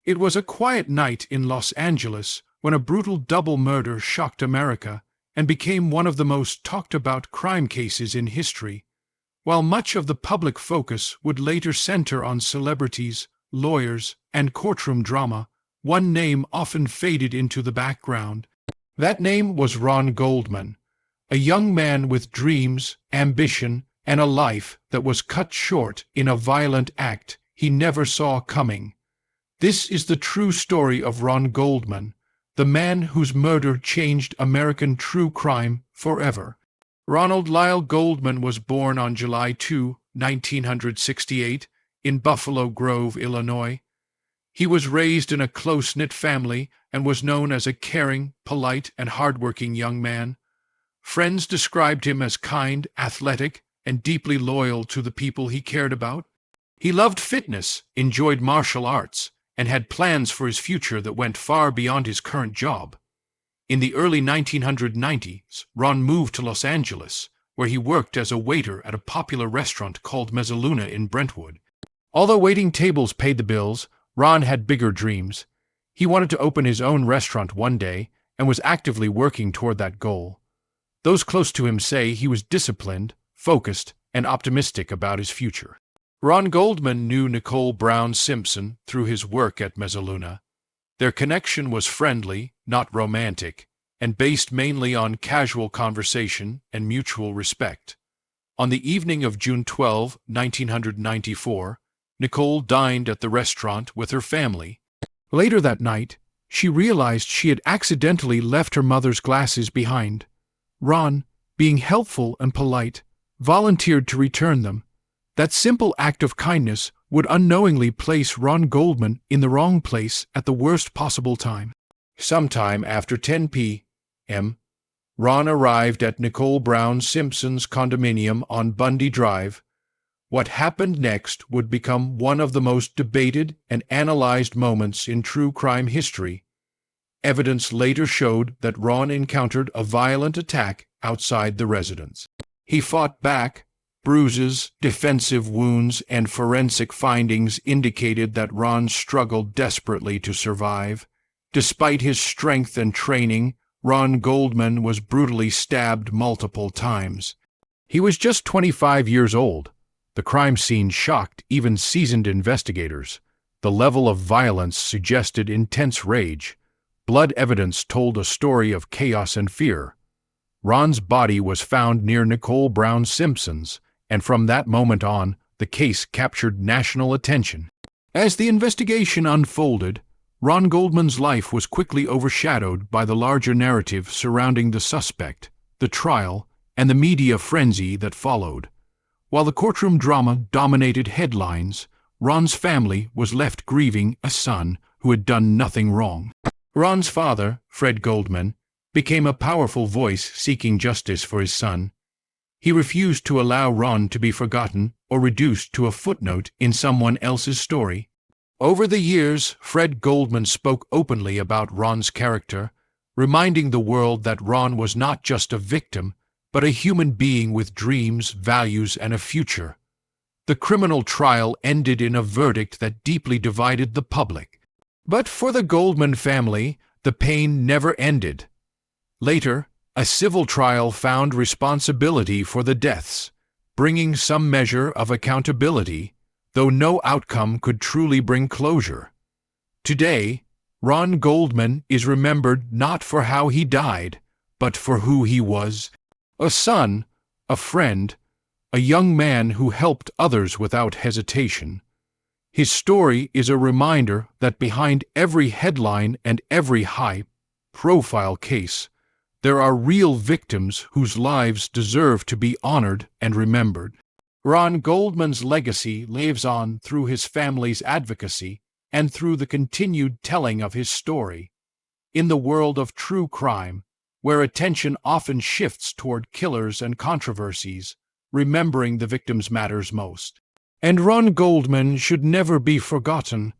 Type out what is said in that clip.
It was a quiet night in Los Angeles when a brutal double murder shocked America and became one of the most talked-about crime cases in history. While much of the public focus would later center on celebrities, lawyers, and courtroom drama, one name often faded into the background. That name was Ron Goldman, a young man with dreams, ambition, and a life that was cut short in a violent act he never saw coming. This is the true story of Ron Goldman, the man whose murder changed American true crime forever. Ronald Lyle Goldman was born on July 2, 1968, in Buffalo Grove, Illinois. He was raised in a close-knit family and was known as a caring, polite, and hardworking young man. Friends described him as kind, athletic, and deeply loyal to the people he cared about. He loved fitness, enjoyed martial arts, and had plans for his future that went far beyond his current job. In the early 1990s, Ron moved to Los Angeles, where he worked as a waiter at a popular restaurant called Mezzaluna in Brentwood. Although waiting tables paid the bills, Ron had bigger dreams. He wanted to open his own restaurant one day and was actively working toward that goal. Those close to him say he was disciplined, focused, and optimistic about his future. Ron Goldman knew Nicole Brown Simpson through his work at Mezzaluna. Their connection was friendly, not romantic, and based mainly on casual conversation and mutual respect. On the evening of June 12, 1994, Nicole dined at the restaurant with her family. Later that night, she realized she had accidentally left her mother's glasses behind. Ron, being helpful and polite, volunteered to return them. That simple act of kindness would unknowingly place Ron Goldman in the wrong place at the worst possible time. Sometime after 10 p.m., Ron arrived at Nicole Brown Simpson's condominium on Bundy Drive. What happened next would become one of the most debated and analyzed moments in true crime history. Evidence later showed that Ron encountered a violent attack outside the residence. He fought back. Bruises, defensive wounds, and forensic findings indicated that Ron struggled desperately to survive. Despite his strength and training, Ron Goldman was brutally stabbed multiple times. He was just 25 years old. The crime scene shocked even seasoned investigators. The level of violence suggested intense rage. Blood evidence told a story of chaos and fear. Ron's body was found near Nicole Brown Simpson's, and from that moment on, the case captured national attention. As the investigation unfolded, Ron Goldman's life was quickly overshadowed by the larger narrative surrounding the suspect, the trial, and the media frenzy that followed. While the courtroom drama dominated headlines, Ron's family was left grieving a son who had done nothing wrong. Ron's father, Fred Goldman, became a powerful voice seeking justice for his son. He refused to allow Ron to be forgotten or reduced to a footnote in someone else's story. Over the years, Fred Goldman spoke openly about Ron's character, reminding the world that Ron was not just a victim, but a human being with dreams, values, and a future. The criminal trial ended in a verdict that deeply divided the public. But for the Goldman family, the pain never ended. Later, a civil trial found responsibility for the deaths, bringing some measure of accountability, though no outcome could truly bring closure. Today, Ron Goldman is remembered not for how he died, but for who he was: a son, a friend, a young man who helped others without hesitation. His story is a reminder that behind every headline and every high-profile case, there are real victims whose lives deserve to be honored and remembered. Ron Goldman's legacy lives on through his family's advocacy and through the continued telling of his story. In the world of true crime, where attention often shifts toward killers and controversies, remembering the victims matters most. And Ron Goldman should never be forgotten,